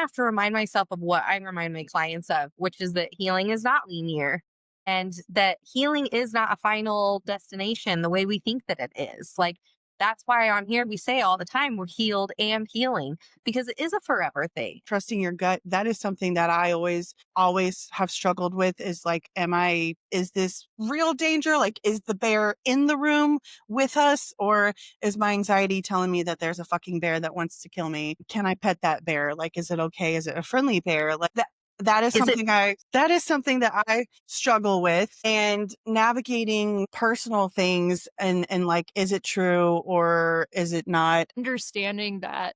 have to remind myself of what I remind my clients of, which is that healing is not linear and that healing is not a final destination the way we think that it is. Like, that's why on here we say all the time we're healed and healing because it is a forever thing. Trusting your gut, that is something that I always have struggled with is like, is this real danger? Like, is the bear in the room with us? Or is my anxiety telling me that there's a fucking bear that wants to kill me? Can I pet that bear? Like, is it okay? Is it a friendly bear? Like that is Is it something that I struggle with, and navigating personal things and like, is it true or is it not? Understanding that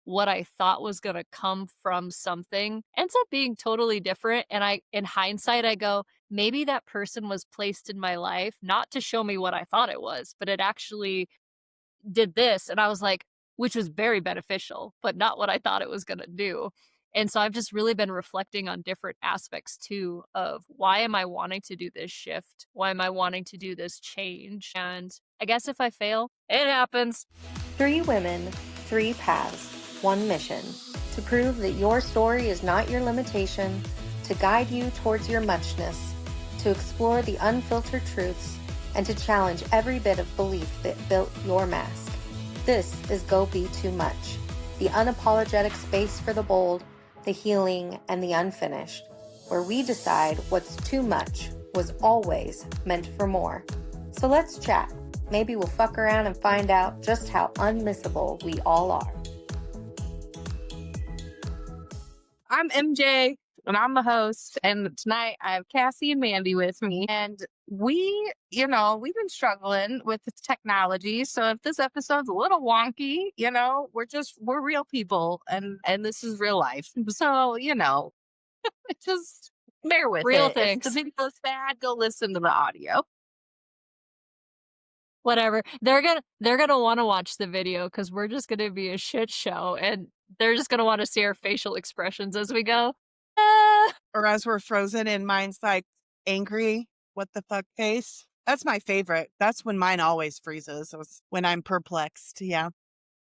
what I thought was gonna come from something ends up being totally different, and in hindsight, I go, "Maybe that person was placed in my life not to show me what I thought it was, but it actually did this," and I was like, which was very beneficial, but not what I thought it was gonna do. And so I've just really been reflecting on different aspects too of why am I wanting to do this shift? Why am I wanting to do this change? And I guess if I fail, it happens. 3 women, 3 paths, 1 mission. To prove that your story is not your limitation, to guide you towards your muchness, to explore the unfiltered truths, and to challenge every bit of belief that built your mask. This is Go Be Too Much, the unapologetic space for the bold, the healing, and the unfinished, where we decide what's too much was always meant for more. So let's chat. Maybe we'll fuck around and find out just how unmissable we all are. I'm MJ and I'm the host. And tonight I have Cassie and Mandy with me. And we've been struggling with the technology. So if this episode's a little wonky, we're real people and this is real life. So, just bear with Real it. If the things. video is bad, go listen to the audio. Whatever. They're gonna wanna watch the video because we're just gonna be a shit show, and they're just gonna wanna see our facial expressions as we go, "Ah." Or as we're frozen and mine's like angry, what the fuck face. That's my favorite. That's when mine always freezes. When I'm perplexed. Yeah.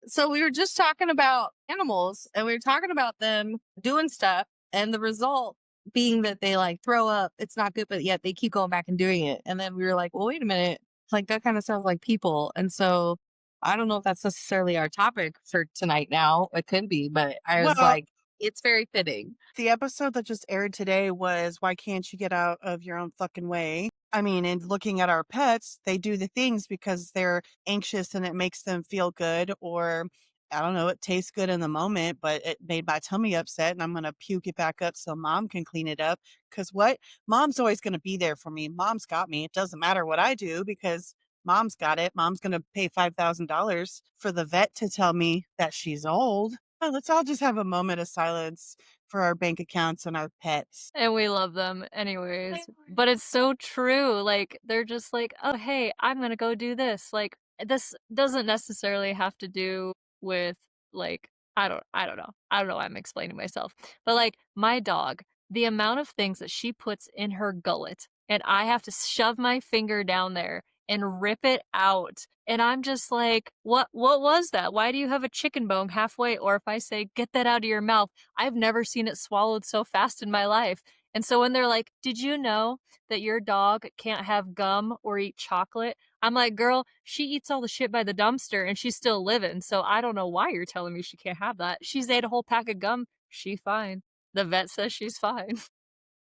So we were just talking about animals and we were talking about them doing stuff and the result being that they like throw up. It's not good, but yet they keep going back and doing it. And then we were like, well, wait a minute. Like that kind of sounds like people. And so I don't know if that's necessarily our topic for tonight now. It could be, but I was Well, like, it's very fitting. the episode that just aired today was Why Can't You Get Out of Your Own Fucking Way? I mean, and looking at our pets, they do the things because they're anxious and it makes them feel good, or I don't know, it tastes good in the moment, but it made my tummy upset and I'm going to puke it back up so mom can clean it up. Because what? Mom's always going to be there for me. Mom's got me. It doesn't matter what I do because mom's got it. Mom's going to pay $5,000 for the vet to tell me that she's old. Oh, let's all just have a moment of silence for our bank accounts and our pets. And we love them anyways. But it's so true. Like, they're just like, "Oh, hey, I'm gonna go do this." Like, this doesn't necessarily have to do with, like, I don't know. I don't know why I'm explaining myself. But, like, my dog, the amount of things that she puts in her gullet, and I have to shove my finger down there and rip it out. And I'm just like, what was that? Why do you have a chicken bone halfway?" Or if I say, "Get that out of your mouth," I've never seen it swallowed so fast in my life. And so when they're like, "Did you know that your dog can't have gum or eat chocolate?" I'm like, "Girl, she eats all the shit by the dumpster and she's still living. So I don't know why you're telling me she can't have that. She's ate a whole pack of gum. She fine. The vet says she's fine."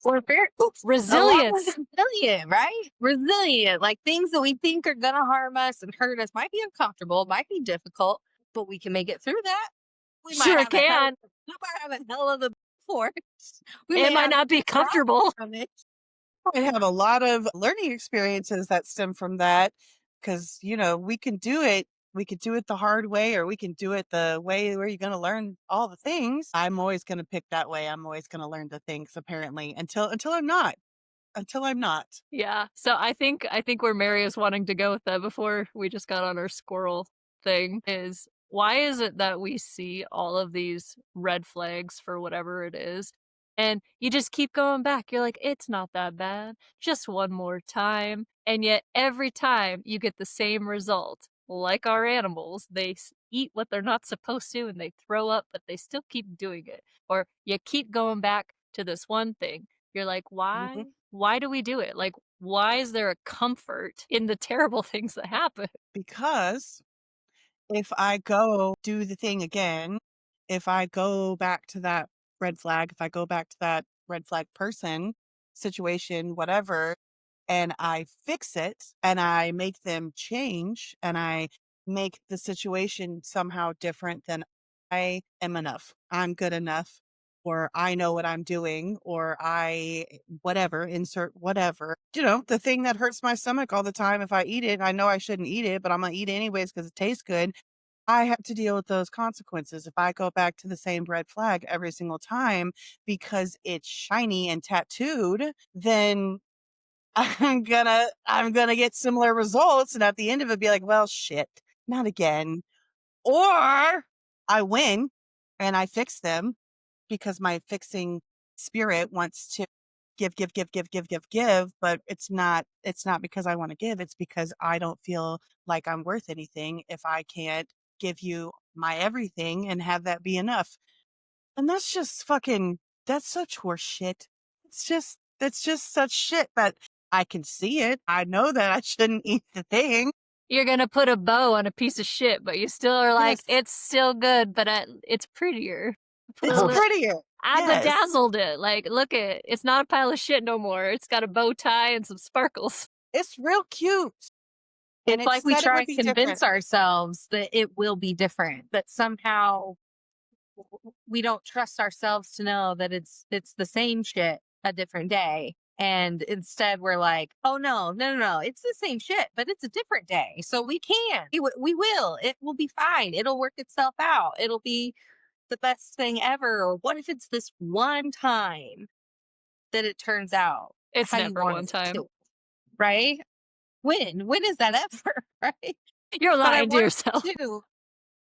Or very Resilience. resilient, right? Resilient. Like things that we think are gonna harm us and hurt us might be uncomfortable, might be difficult, but we can make it through that. We might Sure have a hell can. we might have a hell of a for it. We It may might have not be trauma comfortable. from it. I have a lot of learning experiences that stem from that because, we can do it. We could do it the hard way or we can do it the way where you're going to learn all the things. I'm always going to pick that way. I'm always going to learn the things apparently until I'm not. Until I'm not. Yeah. So I think where Mary is wanting to go with that before we just got on our squirrel thing is, why is it that we see all of these red flags for whatever it is, and you just keep going back? You're like, "It's not that bad. Just one more time." And yet every time you get the same result. like our animals, they eat what they're not supposed to and they throw up, but they still keep doing it. Or you keep going back to this one thing. You're like, why? hmm Why do we do it? Like, why is there a comfort in the terrible things that happen? Because if I go do the thing again, if I go back to that red flag, if I go back to that red flag person, situation, whatever, and I fix it and I make them change and I make the situation somehow different, then I am enough. I'm good enough, or I know what I'm doing, or I, whatever, insert whatever. The thing that hurts my stomach all the time, if I eat it, I know I shouldn't eat it, but I'm going to eat it anyways because it tastes good. I have to deal with those consequences. If I go back to the same red flag every single time because it's shiny and tattooed, then I'm gonna get similar results, and at the end of it be like, well, shit, not again. Or I win and I fix them because my fixing spirit wants to give, but it's not because I want to give, it's because I don't feel like I'm worth anything if I can't give you my everything and have that be enough. And that's just that's such horse shit. It's just such shit that I can see it. I know that I shouldn't eat the thing. You're gonna put a bow on a piece of shit, but you still are like, Yes, it's still good, but it's prettier. Put a it's little, prettier. I Yes, bedazzled it. Like, look at it's not a pile of shit no more. It's got a bow tie and some sparkles. it's real cute. And It's it like we said it try would and be convince different. ourselves that it will be different, that somehow we don't trust ourselves to know that it's the same shit a different day. And instead we're like, oh no, it's the same shit, but it's a different day. So we can, we will, it will be fine. It'll work itself out. It'll be the best thing ever. Or what if it's this one time that it turns out It's how you never want one it time. to, right? When is that ever? Right? You're But I lying to wonder yourself. too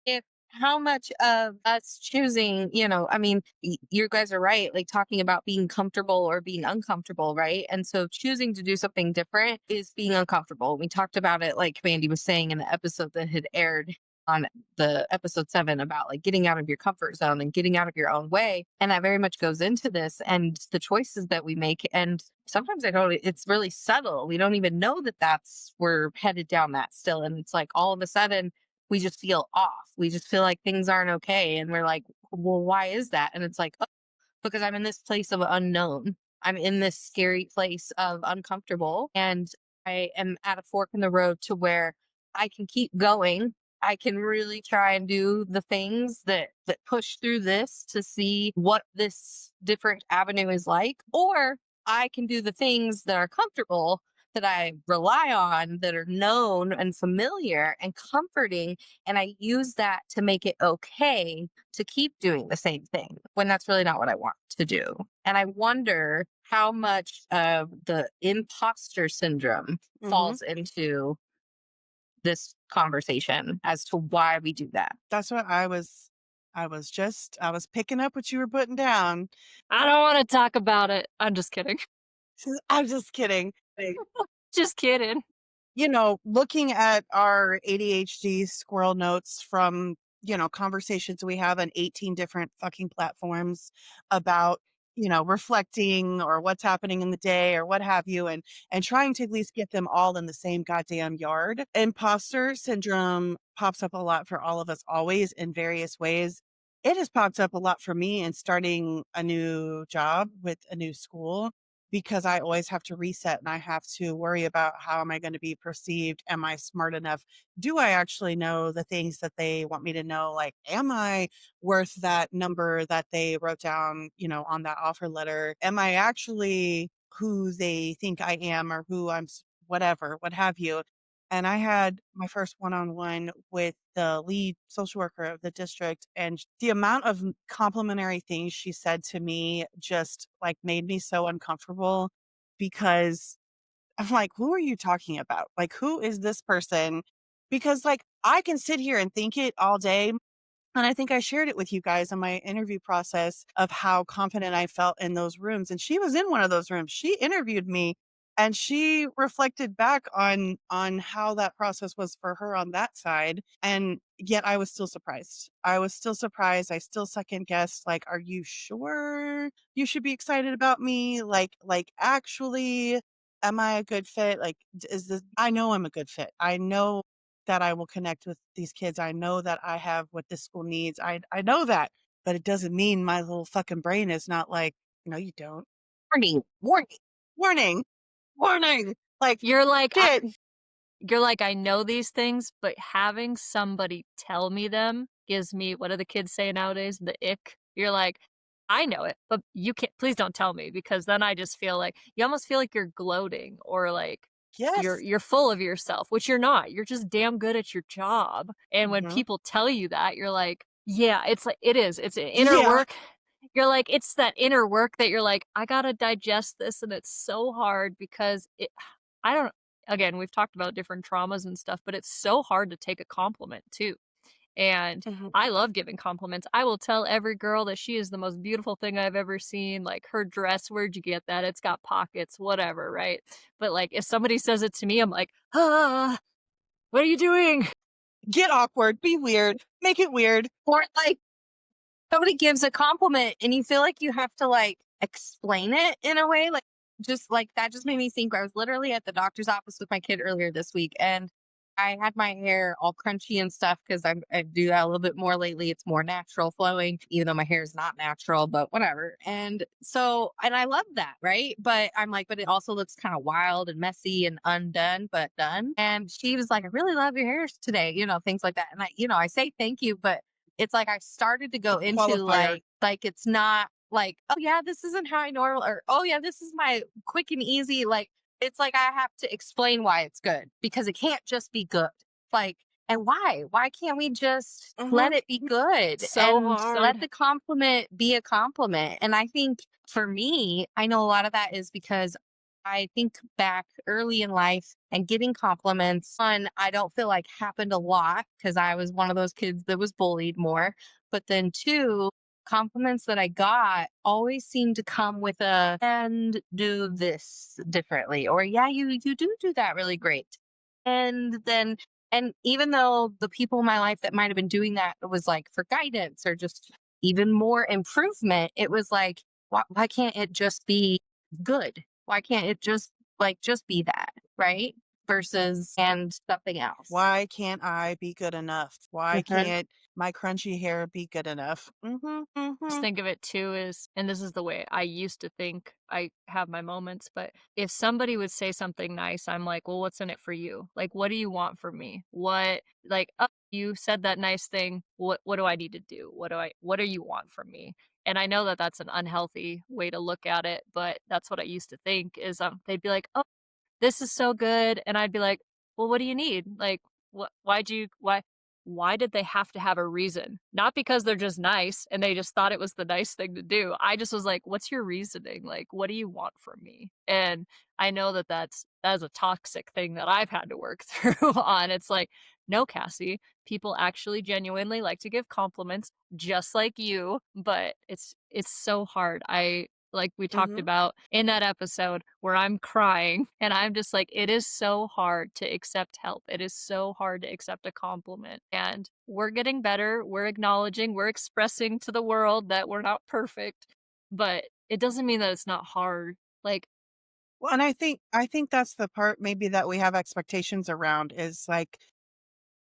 if how much of us choosing, I mean, you guys are right, like talking about being comfortable or being uncomfortable, right? And so choosing to do something different is being uncomfortable. We talked about it, like Mandy was saying in the episode that had aired on the episode 7 about like getting out of your comfort zone and getting out of your own way. And that very much goes into this and the choices that we make. And sometimes it's really subtle. We don't even know that we're headed down that still. And it's like all of a sudden, we just feel off. We just feel like things aren't okay. And we're like, well, why is that? And it's like, oh, because I'm in this place of unknown. I'm in this scary place of uncomfortable. And I am at a fork in the road to where I can keep going. I can really try and do the things that push through this to see what this different avenue is like. Or I can do the things that are comfortable that I rely on, that are known and familiar and comforting. And I use that to make it okay to keep doing the same thing when that's really not what I want to do. And I wonder how much of the imposter syndrome hmm falls into this conversation as to why we do that. That's what I was picking up what you were putting down. I don't want to talk about it. I'm just kidding. I'm just kidding. Just kidding. Looking at our ADHD squirrel notes from, conversations we have on 18 different fucking platforms about, reflecting or what's happening in the day or what have you, and trying to at least get them all in the same goddamn yard. Imposter syndrome pops up a lot for all of us always in various ways. It has popped up a lot for me in starting a new job with a new school because I always have to reset and I have to worry about how am I going to be perceived? Am I smart enough? Do I actually know the things that they want me to know? Like, am I worth that number that they wrote down, on that offer letter? Am I actually who they think I am or who whatever, what have you? And I had my first one-on-one with the lead social worker of the district, and the amount of complimentary things she said to me just like made me so uncomfortable because I'm like, who are you talking about? Like, who is this person? Because like I can sit here and think it all day. And I think I shared it with you guys in my interview process of how confident I felt in those rooms. And she was in one of those rooms. She interviewed me And she reflected back on how that process was for her on that side. And yet I was still surprised. I was still surprised. I still second guessed, like, are you sure you should be excited about me? Like actually, am I a good fit? Like, is this, I know I'm a good fit. I know that I will connect with these kids. I know that I have what this school needs. I know that, but it doesn't mean my little fucking brain is not like, no, you don't. Warning, warning. Warning, warning. Like, You're like, shit. I know these things, but having somebody tell me them gives me, what do the kids say nowadays? The ick. You're like, I know it, but you can't, please don't tell me, because then I just feel like, you almost feel like you're gloating, or like Yes. you're full of yourself, which you're not. You're just damn good at your job. And when Mhm. people tell you that, you're like, yeah, it's like, it's an inner Yeah. work. You're like, it's that inner work that you're like, I gotta digest this, and it's so hard because I don't, again, we've talked about different traumas and stuff, but it's so hard to take a compliment too. And Mhm. I love giving compliments. I will tell every girl that she is the most beautiful thing I've ever seen. Like, her dress, where'd you get that? It's got pockets, whatever, right? But like, if somebody says it to me, I'm like, what are you doing? Get awkward, be weird, make it weird. Or like somebody gives a compliment and you feel like you have to like explain it in a way. Like, just like that just made me think. I was literally at the doctor's office with my kid earlier this week, and I had my hair all crunchy and stuff because I do that a little bit more lately. It's more natural flowing, even though my hair is not natural, but whatever. And so, and I love that, right? But I'm like, but it also looks kind of wild and messy and undone, but done. And she was like, I really love your hair today, things like that. And I say thank you, but it's like I started to go A into qualifier. like it's not like, oh yeah, this isn't how I normal, or oh yeah, this is my quick and easy. Like, it's like I have to explain why it's good, because it can't just be good. Like, and why? Why can't we just let Mhm. it be good So and let hard. the compliment be a compliment? And I think for me, I know a lot of that is because I think back early in life and getting compliments, one, I don't feel like happened a lot because I was one of those kids that was bullied more. But then two, compliments that I got always seemed to come with a, and do this differently, or yeah, you do that really great. And then, and even though the people in my life that might have been doing that was like for guidance or just even more improvement, it was like, why can't it just be good? Why can't it just be that, right? Versus and something else. Why can't I be good enough? Why Mhm. can't my crunchy hair be good enough? Mhm. Just Mhm. think of it too is, and this is the way I used to think, I have my moments, but if somebody would say something nice, I'm like, well, what's in it for you? Like, what do you want from me? What, like, oh, you said that nice thing. What do I need to do? What do you want from me? And I know that that's an unhealthy way to look at it, but that's what I used to think is, they'd be like, oh, this is so good. And I'd be like, well, what do you need? Like, why did they have to have a reason? Not because they're just nice and they just thought it was the nice thing to do. I just was like, what's your reasoning? Like, what do you want from me? And I know that that's a toxic thing that I've had to work through on. It's like, no, Cassie, people actually genuinely like to give compliments just like you, but it's so hard. Like we talked Mhm. about in that episode where I'm crying and I'm just like, it is so hard to accept help. It is so hard to accept a compliment. And we're getting better. We're acknowledging, we're expressing to the world that we're not perfect, but it doesn't mean that it's not hard. Like, Well, and I think that's the part maybe that we have expectations around is like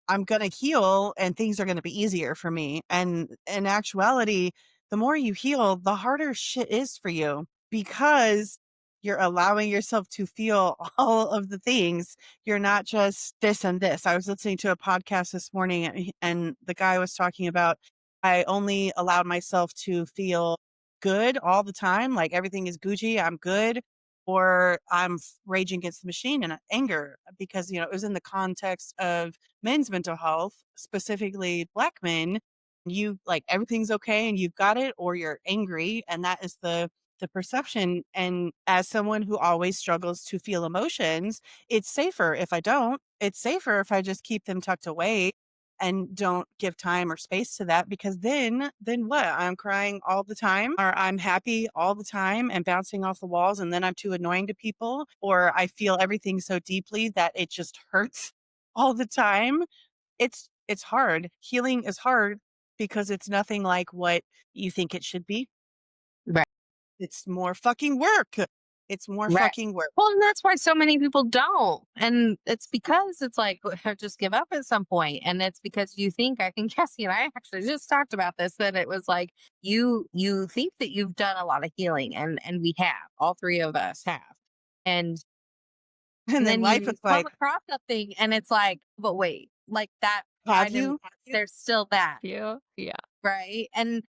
I'm gonna heal and things are gonna be easier for me. And in actuality, the more you heal, the harder shit is for you because you're allowing yourself to feel all of the things. You're not just this and this. I was listening to a podcast this morning and the guy was talking about I only allowed myself to feel good all the time, like everything is Gucci, I'm good, or I'm raging against the machine and anger because it was in the context of men's mental health, specifically Black men. You like everything's okay and you've got it, or you're angry, and that is the perception. And as someone who always struggles to feel emotions, it's safer if I don't. It's safer if I just keep them tucked away. and don't give time or space to that, because then what? I'm crying all the time, or I'm happy all the time and bouncing off the walls, and then I'm too annoying to people, or I feel everything so deeply that it just hurts all the time. It's hard. Healing is hard because it's nothing like what you think it should be. Right. It's more fucking work. It's more Right. fucking work. Well, and that's why so many people don't. And it's because it's like, just give up at some point. And it's because you think, I think Cassie and I actually just talked about this, that it was like you think that you've done a lot of healing, and we have, all three of us have. And And and then then life you is come like, across something and it's like, but wait, like that, I have didn't, you? there's still that. You? Yeah. Right. And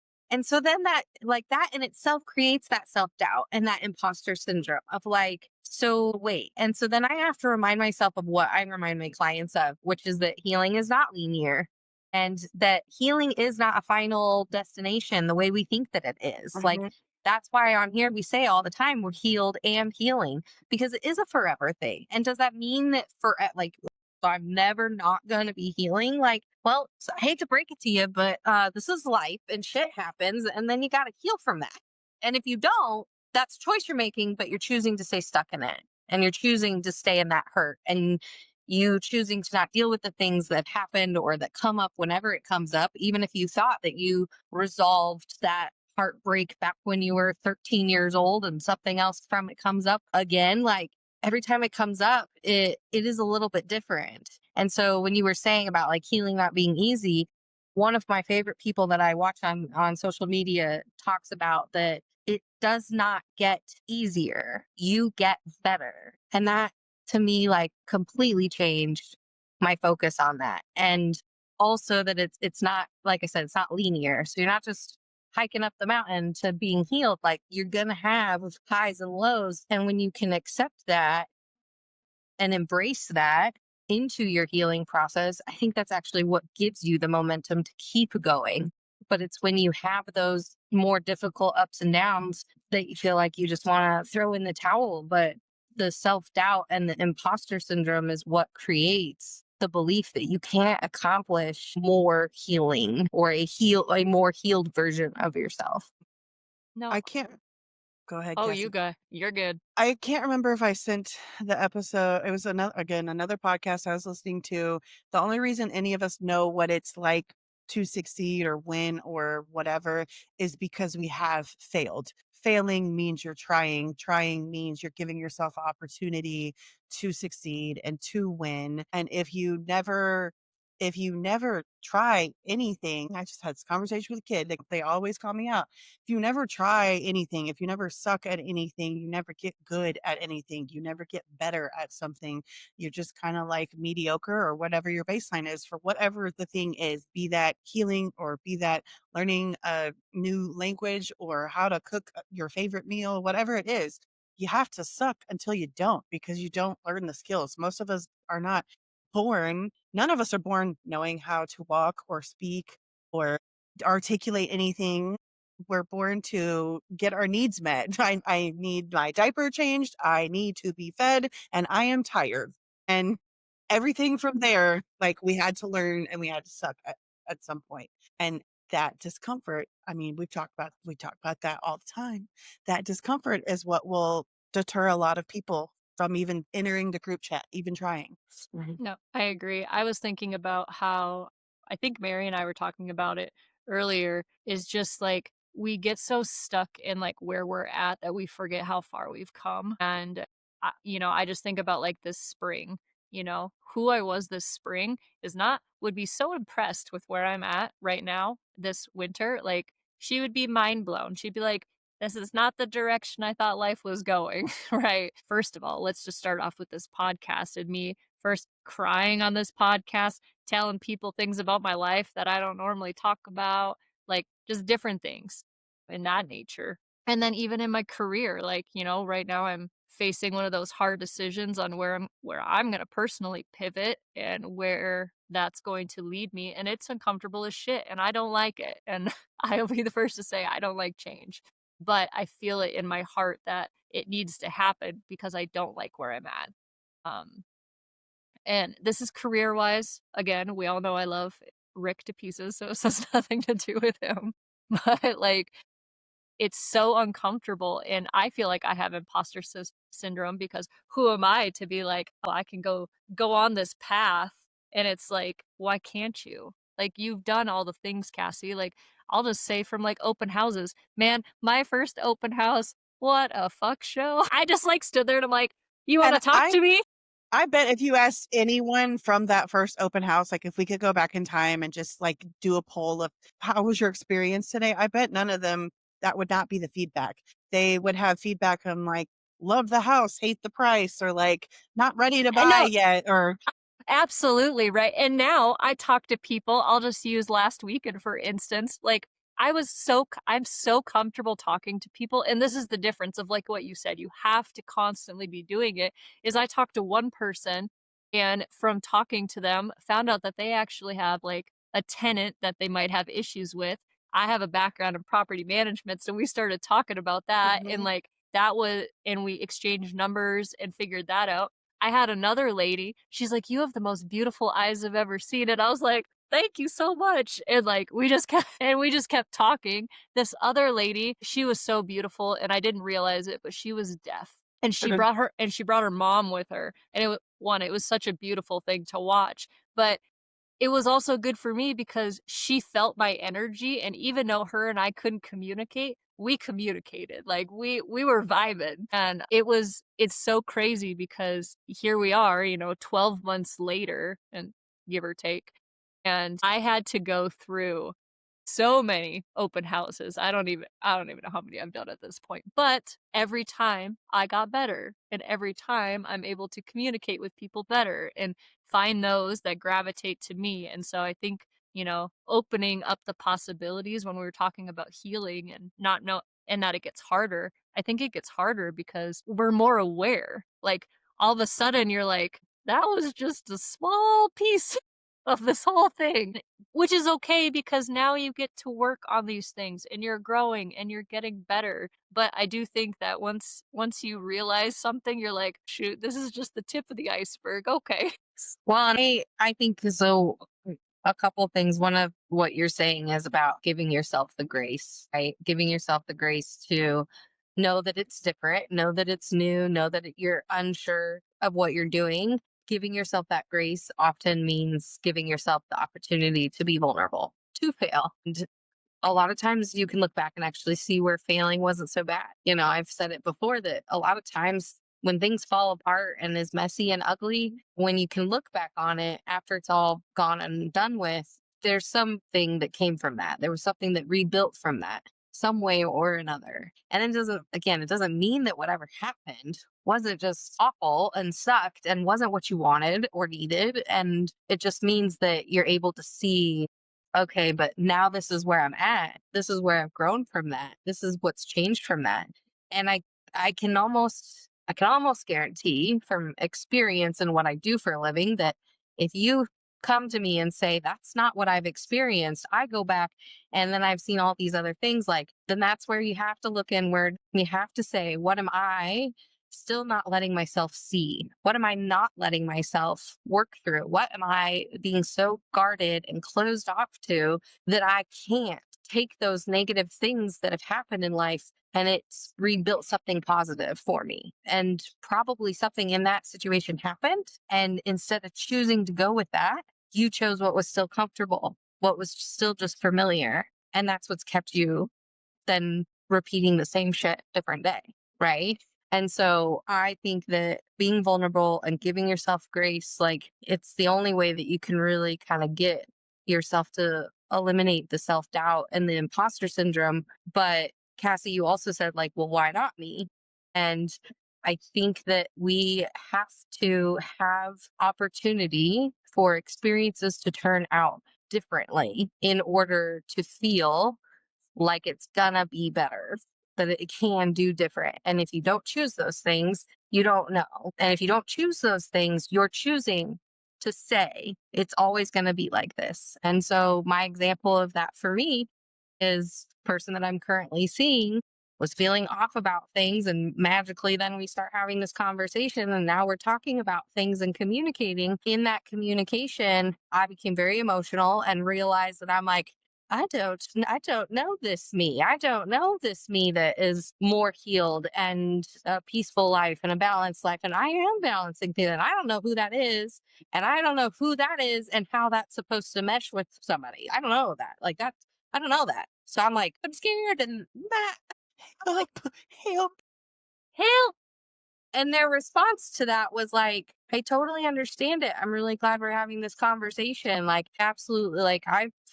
so then that, like, that in itself creates that self-doubt and that imposter syndrome of like, so wait. And so then I have to remind myself of what I remind my clients of, which is that healing is not linear, and that healing is not a final destination the way we think that it is. Like, Mhm. that's why on here we say all the time we're healed and healing, because it is a forever thing. And does that mean that for like, so I'm never not going to be healing? Like, well, I hate to break it to you, but this is life and shit happens, and then you got to heal from that. And if you don't, that's a choice you're making, but you're choosing to stay stuck in it, and you're choosing to stay in that hurt, and you choosing to not deal with the things that happened or that come up whenever it comes up, even if you thought that you resolved that heartbreak back when you were 13 years old and something else from it comes up again. Like, every time it comes up, it is a little bit different. And so when you were saying about like healing not being easy, one of my favorite people that I watch on social media talks about that it does not get easier. You get better. And that, to me, like, completely changed my focus on that. And also that it's not, like I said, it's not linear. So you're not just hiking up the mountain to being healed. Like, you're gonna have highs and lows. And when you can accept that and embrace that into your healing process, I think that's actually what gives you the momentum to keep going. But it's when you have those more difficult ups and downs that you feel like you just want to throw in the towel. But the self doubt and the imposter syndrome is what creates the belief that you can't accomplish more healing or a more healed version of yourself. No. I can't go ahead, Oh, you Cassie. go. You're good. I can't remember if I sent the episode. It was another podcast I was listening to. The only reason any of us know what it's like to succeed or win or whatever is because we have failed. Failing means you're trying. Trying means you're giving yourself opportunity to succeed and to win. And if you never try anything, I just had this conversation with a kid. They always call me out. If you never try anything, if you never suck at anything, you never get good at anything, you never get better at something, you're just kind of like mediocre or whatever your baseline is for whatever the thing is, be that healing or be that learning a new language or how to cook your favorite meal, whatever it is. You have to suck until you don't, because you don't learn the skills. Most of us are not none of us are born knowing how to walk or speak or articulate anything. We're born to get our needs met. I need my diaper changed. I need to be fed, and I am tired. And everything from there, like, we had to learn and we had to suck at some point. And that discomfort, I mean, we talk about that all the time. That discomfort is what will deter a lot of people from even entering the group chat, even trying. Mhm. No, I agree. I was thinking about how I think Mary and I were talking about it earlier, is just like we get so stuck in like where we're at that we forget how far we've come. And I just think about like this spring, who I was this spring would be so impressed with where I'm at right now this winter. Like, she would be mind blown. She'd be like, this is not the direction I thought life was going, right? First of all, let's just start off with this podcast and me first crying on this podcast, telling people things about my life that I don't normally talk about, like just different things in that nature. And then even in my career, like, right now I'm facing one of those hard decisions on where I'm going to personally pivot and where that's going to lead me, and it's uncomfortable as shit and I don't like it. And I'll be the first to say I don't like change. But I feel it in my heart that it needs to happen because I don't like where I'm at. Um And this is career-wise. Again, we all know I love Rick to pieces, so this has nothing to do with him. But, like, it's so uncomfortable, and I feel like I have imposter syndrome because who am I to be like, "Oh, I can go on this path," and it's like, "Why can't you?" Like, you've done all the things, Cassie, like, I'll just say from, like, open houses. Man, my first open house, what a fuck show. I just, like, stood there and I'm like, "You And wanna talk to me?" I bet if you asked anyone from that first open house, like if we could go back in time and just like do a poll of how was your experience today, I bet none of them, that would not be the feedback. They would have feedback on like, love the house, hate the price, or like, not ready to And buy no, yet, or absolutely, right, and now I talk to people. I'll just use last weekend, for instance, like, I'm so comfortable talking to people, and this is the difference of, like, what you said, you have to constantly be doing it, is I talked to one person, and from talking to them, found out that they actually have, like, a tenant that they might have issues with. I have a background in property management, so we started talking about that, and, Mhm. like, and we exchanged numbers and figured that out. I had another lady, she's like, "You have the most beautiful eyes I've ever seen," and I was like, "Thank you so much," and, like, we just kept talking. This other lady, she was so beautiful, and I didn't realize it, but she was deaf, and she brought her mom with her, and it was such a beautiful thing to watch, but it was also good for me because she felt my energy, and even though her and I couldn't communicate, we communicated. Like, we were vibing, and it's so crazy because here we are, 12 months later, and give or take, and I had to go through so many open houses. I don't even know how many I've done at this point. But every time I got better, and every time I'm able to communicate with people better and find those that gravitate to me. And so I think, opening up the possibilities when we were talking about healing and not know and that it gets harder. I think it gets harder because we're more aware. Like, all of a sudden you're like, that was just a small piece of this whole thing. Which is okay because now you get to work on these things and you're growing and you're getting better. But I do think that once you realize something, you're like, shoot, this is just the tip of the iceberg. Okay. Well, and I think so. A couple things. One of what you're saying is about giving yourself the grace, right? Giving yourself the grace to know that it's different, know that it's new, know that you're unsure of what you're doing. Giving yourself that grace often means giving yourself the opportunity to be vulnerable, to fail. And a lot of times you can look back and actually see where failing wasn't so bad. I've said it before that a lot of times when things fall apart and is messy and ugly, when you can look back on it after it's all gone and done with, there's something that came from that. There was something that rebuilt from that, some way or another. And it doesn't mean that whatever happened wasn't just awful and sucked and wasn't what you wanted or needed. And it just means that you're able to see, okay, but now this is where I'm at. This is where I've grown from that. This is what's changed from that. And I can almost guarantee from experience and what I do for a living that if you come to me and say that's not what I've experienced, I go back and then I've seen all these other things, like, then that's where you have to look inward. You have to say, what am I still not letting myself see? What am I not letting myself work through? What am I being so guarded and closed off to that I can't take those negative things that have happened in life and it's rebuilt something positive for me? And probably something in that situation happened. And instead of choosing to go with that, you chose what was still comfortable, what was still just familiar. And that's what's kept you then repeating the same shit different day, right? And so I think that being vulnerable and giving yourself grace, like, it's the only way that you can really kind of get yourself to eliminate the self-doubt and the imposter syndrome. But Cassie, you also said, like, well, why not me? And I think that we have to have opportunity for experiences to turn out differently in order to feel like it's gonna be better, that it can do different. And if you don't choose those things, you don't know. And if you don't choose those things, you're choosing to say it's always gonna be like this. And so my example of that for me is the person that I'm currently seeing. was feeling off about things, and magically then we start having this conversation, and now we're talking about things and communicating. In that communication, I became very emotional and realized that I'm like, I don't know this me. I don't know this me that is more healed and a peaceful life and a balanced life. And I am balancing things. And I don't know who that is. And I don't know who that is and how that's supposed to mesh with somebody. I don't know that. Like that, I don't know that. So I'm like, I'm scared and that. Help, help. Help! And their response to that was like, I totally understand it. I'm really glad we're having this conversation. Like, absolutely. Like,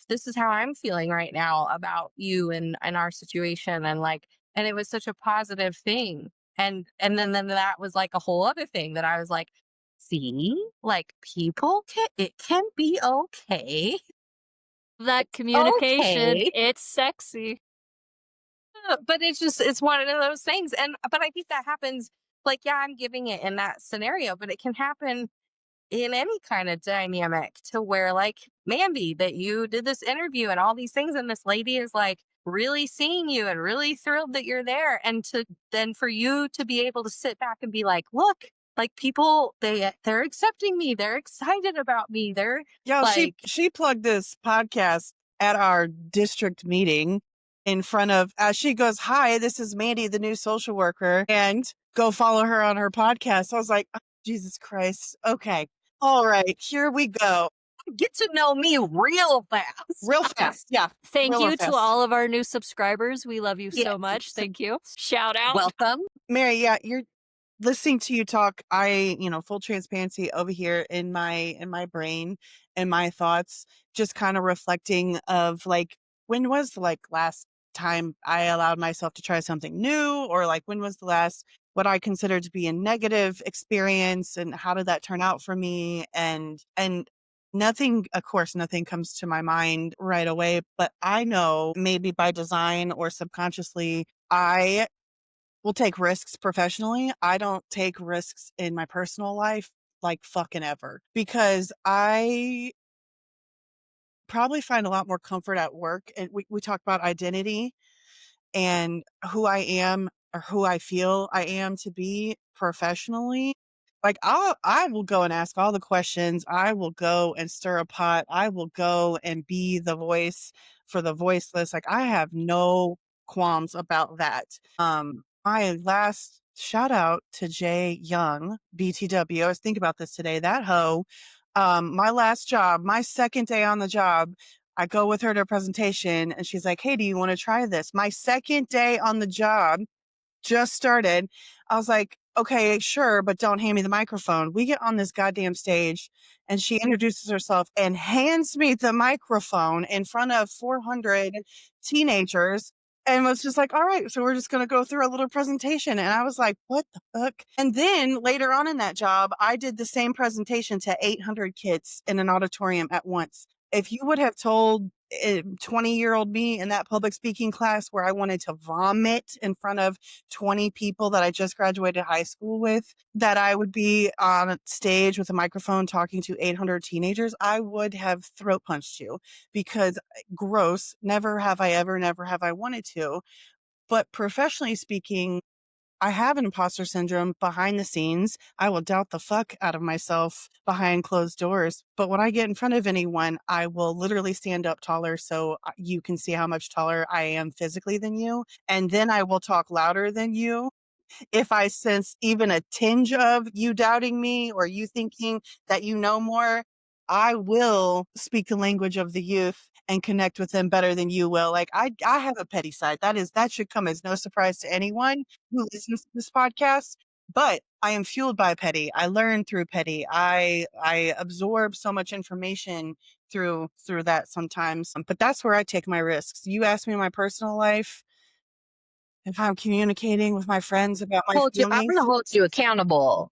this is how I'm feeling right now about you and our situation. And like, and it was such a positive thing. And then that was like a whole other thing that I was like, see, like it can be okay. That communication, Okay. it's sexy. But it's one of those things. But I think that happens, like, yeah, I'm giving it in that scenario, but it can happen in any kind of dynamic, to where, like, Mandy, that you did this interview and all these things, and this lady is like really seeing you and really thrilled that you're there. And to then for you to be able to sit back and be like, look, like, people, they're accepting me, they're excited about me, they're Yeah, like, she plugged this podcast at our district meeting in front of, as she goes, "Hi, this is Mandy, the new social worker, and go follow her on her podcast." I was like, "Oh, Jesus Christ. Okay. All right, here we go. get to know me real fast. Real fast." Yeah. Thank real you to fast. all of our new subscribers. We love you so Yes. much. Thank you. Shout out. Welcome. Mary, yeah, you're listening to you talk. Full transparency over here in my brain and my thoughts, just kind of reflecting of like, when was the like last time I allowed myself to try something new, or like when was the last what I consider to be a negative experience, and how did that turn out for me? And nothing, of course, nothing comes to my mind right away, but I know maybe by design or subconsciously, I will take risks professionally. I don't take risks in my personal life like fucking ever, because I probably find a lot more comfort at work. And we talk about identity and who I am or who I feel I am to be professionally. Like, I will go and ask all the questions. I will go and stir a pot. I will go and be the voice for the voiceless. Like, I have no qualms about that. My last shout out to Jay Young, BTW. I was thinking about this today. That hoe. My last job, my second day on the job, I go with her to a presentation and she's like, "Hey, do you want to try this?" My second day on the job, just started. I was like, "Okay, sure, but don't hand me the microphone." We get on this goddamn stage and she introduces herself and hands me the microphone in front of 400 teenagers and was just like, "All right, so we're just going to go through a little presentation." And I was like, "What the fuck?" And then later on in that job, I did the same presentation to 800 kids in an auditorium at once. If you would have told 20-year-old me in that public speaking class where I wanted to vomit in front of 20 people that I just graduated high school with, that I would be on a stage with a microphone talking to 800 teenagers, I would have throat punched you, because gross, never have I ever, never have I wanted to. But professionally speaking, I have an imposter syndrome behind the scenes. I will doubt the fuck out of myself behind closed doors. But when I get in front of anyone, I will literally stand up taller so you can see how much taller I am physically than you. And then I will talk louder than you. If I sense even a tinge of you doubting me or you thinking that you know more, I will speak the language of the youth and connect with them better than you will. Like, I have a petty side. That should come as no surprise to anyone who listens to this podcast. But I am fueled by petty. I learn through petty. I absorb so much information through that sometimes. But that's where I take my risks. You ask me in my personal life, if I'm communicating with my friends about my I'm feelings. going to hold you accountable.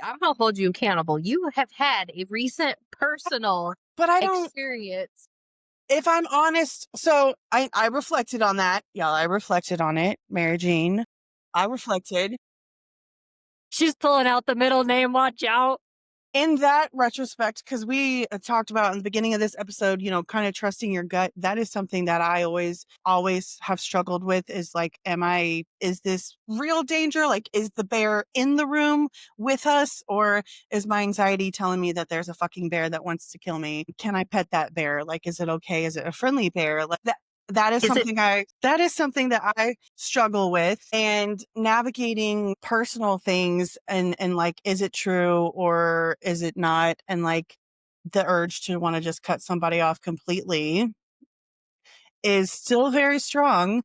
I'm going to hold you accountable. You have had a recent personal But I don't, experience. if I'm honest, so I reflected on that. Y'all, I reflected on it, Mary Jean. I reflected. She's pulling out the middle name. Watch out. In that retrospect, because we talked about in the beginning of this episode, you know, kind of trusting your gut, that is something that I always have struggled with is like, is this real danger? Like, is the bear in the room with us? Or is my anxiety telling me that there's a fucking bear that wants to kill me? Can I pet that bear? Like, is it okay? Is it a friendly bear? Like that is Is it something that I struggle with, and navigating personal things and like, is it true or is it not? And like the urge to want to just cut somebody off completely is still very strong.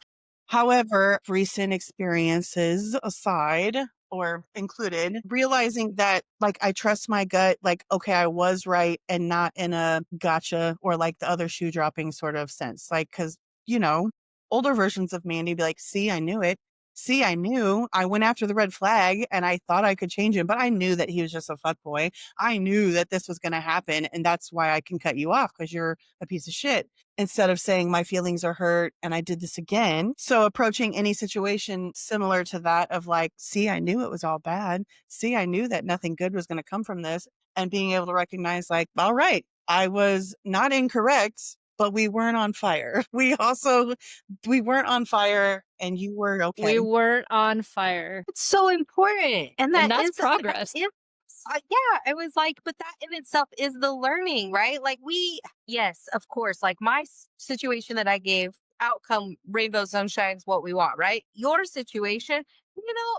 However, recent experiences aside or included, realizing that like I trust my gut, like, okay, I was right and not in a gotcha or like the other shoe dropping sort of sense. Like, cause, you know, older versions of Mandy be like, see, I knew it. See, I knew I went after the red flag and I thought I could change him, but I knew that he was just a fuckboy. I knew that this was going to happen. And that's why I can cut you off because you're a piece of shit, instead of saying my feelings are hurt and I did this again. So approaching any situation similar to that of like, see, I knew it was all bad. See, I knew that nothing good was going to come from this, and being able to recognize like, all right, I was not incorrect, but we weren't on fire. We weren't on fire and you were okay. We weren't on fire. it's so important. And And that that's is progress. yeah, it was like, but that in itself is the learning, right? Like yes, of course, like my situation that I gave, outcome, rainbow sunshine's what we want, right? Your situation,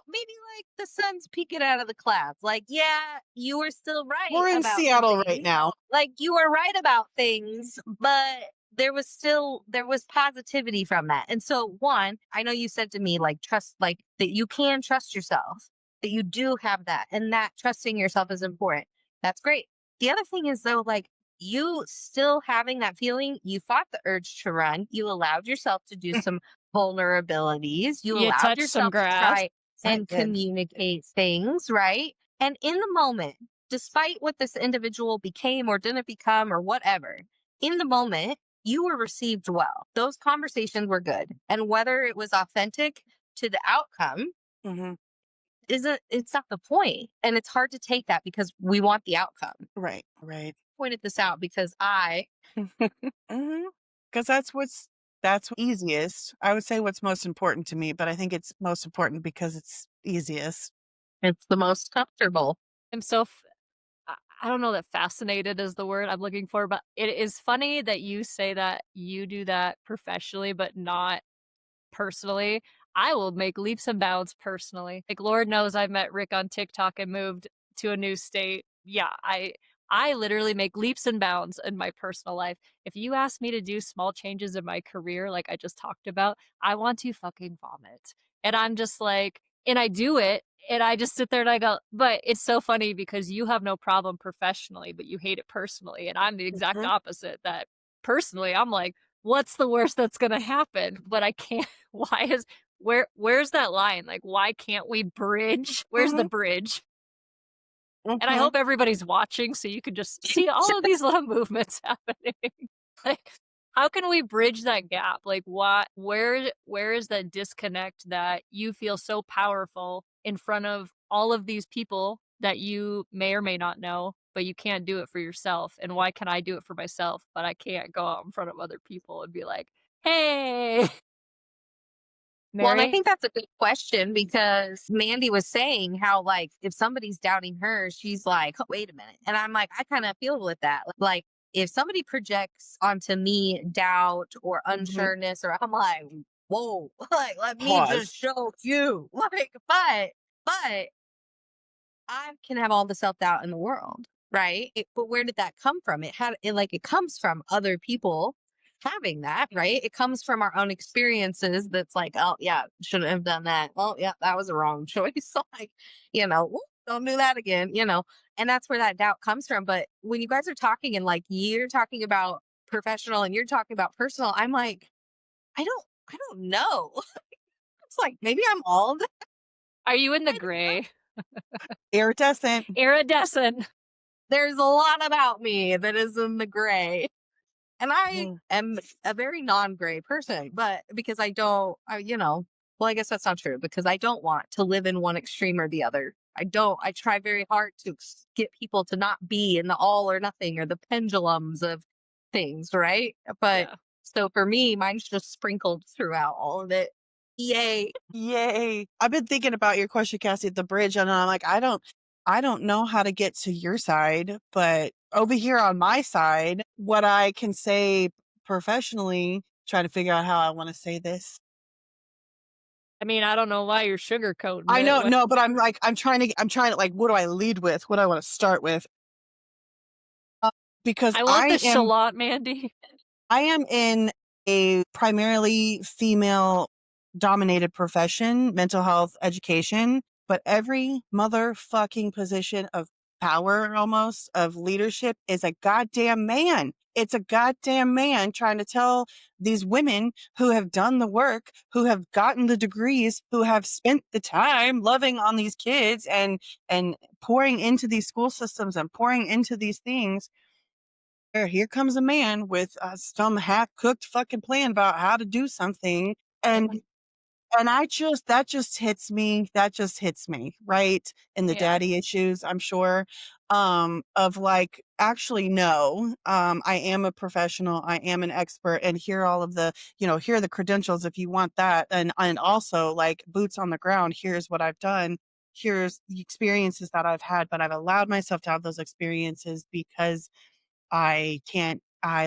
maybe like the sun's peeking out of the clouds. Like, yeah, you were still right We're in about some Seattle right things. now. Like you were right about things, but there was positivity from that. And so one, I know you said to me like trust, like that you can trust yourself, that you do have that, and that trusting yourself is important. That's great. The other thing is though, like you still having that feeling, you fought the urge to run, you allowed yourself to do some vulnerabilities, you You allowed touched some yourself to grass. try I and did. communicate things, right? And in the moment, despite what this individual became or didn't become or whatever, in the moment, you were received well. Those conversations were good. And whether it was authentic to the outcome, Mm-hmm. it's not the point. And it's hard to take that because we want the outcome. Right. Pointed this out because Because that's easiest. I would say what's most important to me, but I think it's most important because it's easiest. it's the most comfortable. I'm I don't know that fascinated is the word I'm looking for, but it is funny that you say that you do that professionally, but not personally. I will make leaps and bounds personally. Like Lord knows I've met Rick on TikTok and moved to a new state. Yeah, I literally make leaps and bounds in my personal life. If you ask me to do small changes in my career like I just talked about, I want to fucking vomit. And I'm just like, and I do it and I just sit there and I go, but it's so funny because you have no problem professionally, but you hate it personally. And I'm the exact Mhm. opposite, that personally I'm like, what's the worst that's gonna happen? But I can't. Where's that line? Like, why can't we bridge? Where's the Mhm. bridge? And I Mhm. hope everybody's watching so you can just see all of these little movements happening. Like, how can we bridge that gap? Like, where is that disconnect that you feel so powerful in front of all of these people that you may or may not know, but you can't do it for yourself? And why can I do it for myself, but I can't go out in front of other people and be like, hey, Well, and I Mary? think that's a good question because Mandy was saying how, like, if somebody's doubting her, she's like, "Oh, wait a minute." And I'm like, I kind of feel with that. Like, if somebody projects onto me doubt or Mhm. unsureness, or I'm like, whoa, like, let me just Pause. show you. Like, but I can have all the self doubt in the world, right? But where did that come from? It comes from other people having that, right? It comes from our own experiences. That's like, oh yeah, shouldn't have done that. Oh yeah, that was a wrong choice. Like, "Whoop, don't do that again. And that's where that doubt comes from. But when you guys are talking and like you're talking about professional and you're talking about personal, I'm like, I don't know. It's like maybe I'm all of that. Are you in the I don't know. gray? Iridescent. Iridescent. There's a lot about me that is in the gray. And I Mhm. am a very non-gray person, but because I don't, Well, I guess that's not true because I don't want to live in one extreme or the other. I don't. I try very hard to get people to not be in the all or nothing or the pendulums of things, right? But Yeah. so for me, mine's just sprinkled throughout all of it. Yay. Yay. I've been thinking about your question, Cassie, at the bridge, and I'm like, I don't know how to get to your side, but over here on my side, what I can say professionally, trying to figure out how I want to say this. I mean, I don't know why you're sugarcoating I it. know, no, but I'm trying to, like, what do I lead with? What do I want to start with? Uh, because I want the shallot, Mandy. I am in a primarily female dominated profession, mental health education, but every motherfucking position of power, almost of leadership, is a goddamn man. It's a goddamn man trying to tell these women who have done the work, who have gotten the degrees, who have spent the time loving on these kids and pouring into these school systems and pouring into these things. Here comes a man with some half-cooked fucking plan about how to do something, and that just hits me. That just hits me right in the Yeah. daddy issues. I'm sure of like, actually, no. I am a professional. I am an expert, and here are all of the, here are the credentials if you want that, and also like boots on the ground. Here's what I've done. Here's the experiences that I've had, but I've allowed myself to have those experiences because I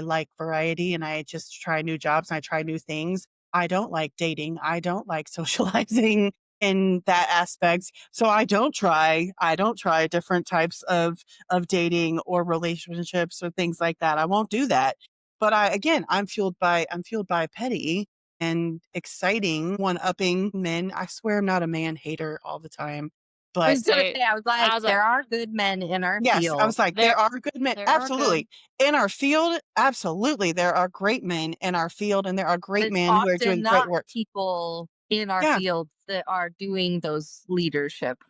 like variety and I just try new jobs and I try new things. I don't like dating. I don't like socializing in that aspect. So I don't try different types of dating or relationships or things like that. I won't do that. But I'm fueled by petty and exciting one-upping men. I swear I'm not a man hater all the time. I But was gonna Say say, I was like, as a there are good men in our yes, I field. was like, there there are good men. there are good. Absolutely. In our field, absolutely. There are great men in our field, and there are great It's men who are often doing great not work. people in our Yeah, fields that are doing those leadership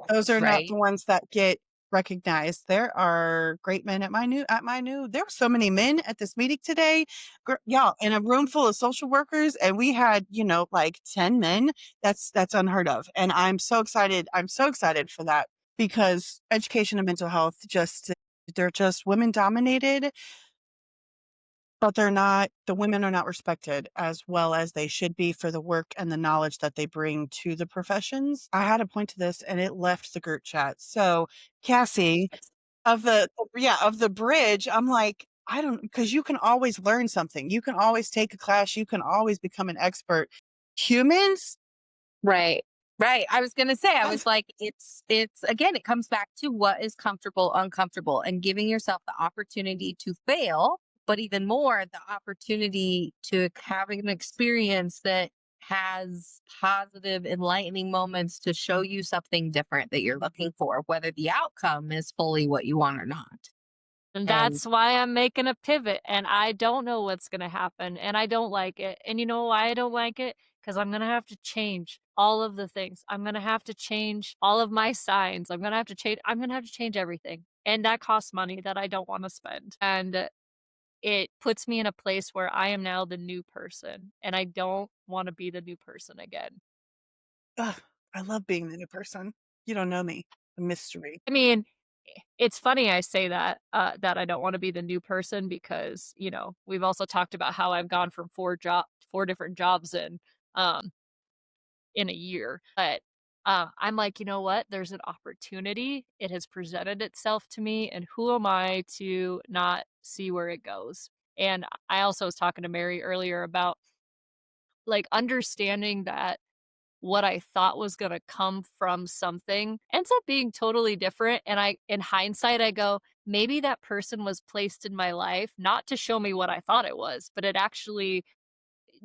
those roles, are not right? the ones that get recognized. There are great men there were so many men at this meeting today. Y'all, in a room full of social workers, and we had, like 10 men. That's unheard of. And I'm so excited. I'm so excited for that because education and mental health they're just women dominated. But the women are not respected as well as they should be for the work and the knowledge that they bring to the professions. I had a point to this and it left the group chat. So, Cassie, of the bridge, I'm like, I don't, because you can always learn something. You can always take a class. You can always become an expert. Humans, Right. Right. I was gonna say, I was I've, like, it's again, it comes back to what is comfortable, uncomfortable, and giving yourself the opportunity to fail, but even more the opportunity to having an experience that has positive, enlightening moments to show you something different that you're looking for, whether the outcome is fully what you want or not. And And that's why I'm making a pivot, and I don't know what's gonna happen, and I don't like it. And you know why I don't like it? Because I'm gonna have to change all of the things. I'm gonna have to change all of my signs. I'm gonna have to change everything. And that costs money that I don't want to spend. And it puts me in a place where I am now the new person, and I don't want to be the new person again. ugh, I love being the new person. You don't know me, a mystery. I mean, it's funny I say that, that I don't wanna be the new person because, we've also talked about how I've gone from 4 different jobs um, in a year, but, I'm like, "You know what? There's an opportunity. It has presented itself to me, and who am I to not see where it goes?" And I also was talking to Mary earlier about, like, understanding that what I thought was gonna come from something ends up being totally different, and in hindsight, I go, "Maybe that person was placed in my life not to show me what I thought it was, but it actually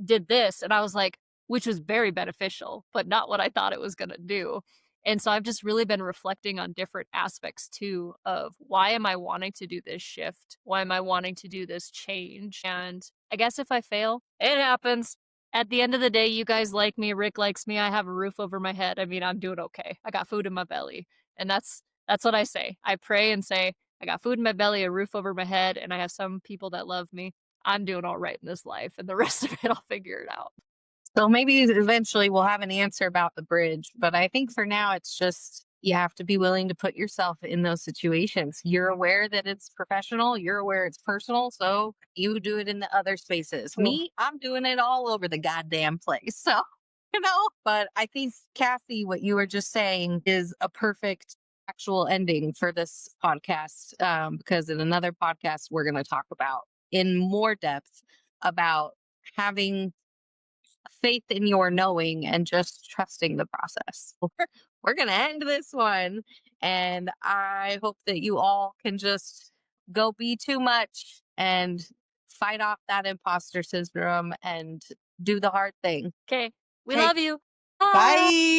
did this," and I was like, which was very beneficial, but not what I thought it was gonna do. And so I've just really been reflecting on different aspects too of why am I wanting to do this shift? Why am I wanting to do this change? And I guess if I fail, it happens. At the end of the day, you guys like me, Rick likes me, I have a roof over my head. I mean, I'm doing okay. I got food in my belly. And that's what I say. I pray and say, I got food in my belly, a roof over my head, and I have some people that love me. I'm doing all right in this life, and the rest of it, I'll figure it out. So maybe eventually we'll have an answer about the bridge. But I think for now, it's just you have to be willing to put yourself in those situations. You're aware that it's professional, you're aware it's personal. So you do it in the other spaces. Cool. Me, I'm doing it all over the goddamn place. So, but I think, Cassie, what you were just saying is a perfect actual ending for this podcast, because in another podcast, we're going to talk about in more depth about having faith in your knowing and just trusting the process. We're going to end this one. And I hope that you all can just go be too much and fight off that imposter syndrome and do the hard thing. Okay. We Okay. love you. Bye.